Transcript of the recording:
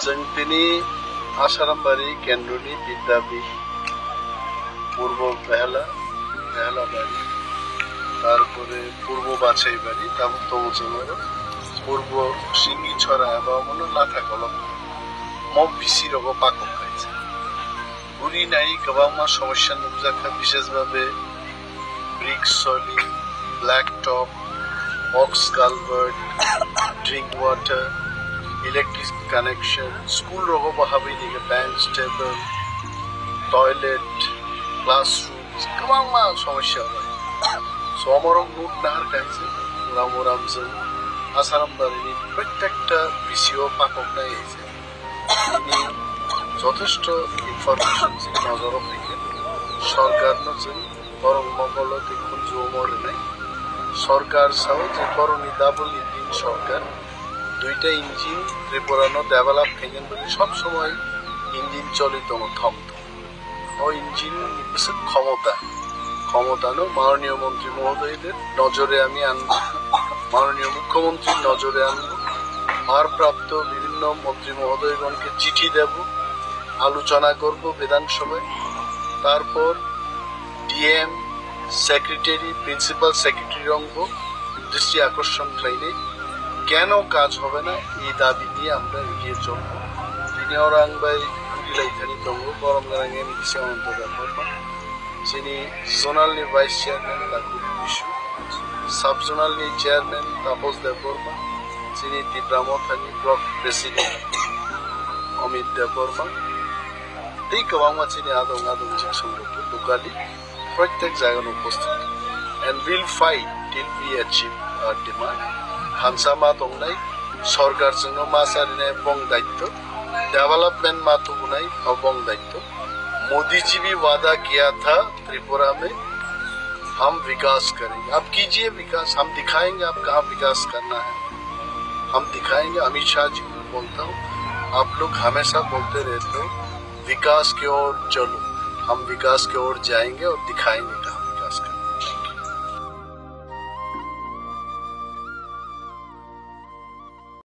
जों दिनै आसारामबारि केन्द्रनि बिद्यापीठ पूर्व बेहलाबाड़ी तारपरे पूर्व बाछाईबाड़ी ताबो तंजोर पूर्व सिंगिछरा एबं लाथा कलम मम बिसि रग पाकक खाइছে बुरि नाई गोबां समस्या नुजाखा विशेषभावे brick solid black top box culvert drink water electric connection school रग बाहाबै निगे बेंच टेबल टॉयलेट क्लासरूम गोबां समस्या समरम नुट नाहार खाइছে रामोरामजों आसारामबारिनि प्रत्येकटा बिसिओ पाककनाय हয়েছে তিনি যথেষ্ট ইনফরমেশন যে নজরত রেখে সরকারনো যে বরং মঙ্গল দেখুন জমর নাই সরকার সাও যে করণী ডাবল ইঞ্জিন সরকার দুইটা ইঞ্জিন ত্রিপুরানো ডেভেলপ হয়েছেন বলে সব সময় ইঞ্জিন চলিত থমথ ও ইঞ্জিন ক্ষমতানো মাননীয় মন্ত্রী মহোদয়দের নজরে আমি আনব মাননীয় মুখ্যমন্ত্রীর নজরে আনব ভারপ্রাপ্ত বিভিন্ন মন্ত্রী মহোদয়গণকে চিঠি দেব আলোচনা করব বিধানসভায় তারপর ডিএম সেক্রেটারি প্রিন্সিপাল সেক্রেটারি অঙ্গ দৃষ্টি আকর্ষণ খাইলে কেন কাজ হবে না এই দাবি নিয়ে আমরা এগিয়ে চলব তিনি অরাংবাই কুড়িলাইখানি দঙ্গ গরমগারাং এমডিসি অনন্ত ব্যাপার যিনি জোনালনি ভাইস চেয়ারম্যান লাকুব বিশু সাব জোনালনি চেয়ারম্যান তাপস দেববর্মা যিনি তিব্রামথানি ব্লক প্রেসিডেন্ট অমিত দেববর্মা এই গোबां যিনি আদং জিং সংগঠন লোকালি প্রত্যেক জায়গায় উপস্থিত and will fight till we achieve our demand हानसामा दंनाय सरकारजोंनो मा सारिनाय बंग दायित्व डेवलपमेंट मा तुगुनाय बंग दायित्व मोदी जी भी वादा किया था त्रिपुरा में हम विकास करेंगे आप कीजिए विकास हम दिखाएंगे आप कहाँ विकास करना है हम दिखाएंगे अमित शाह जी को बोलता हूँ आप लोग हमेशा बोलते रहते हो विकास की ओर चलो हम विकास की ओर जाएंगे और दिखाएंगे कहाँ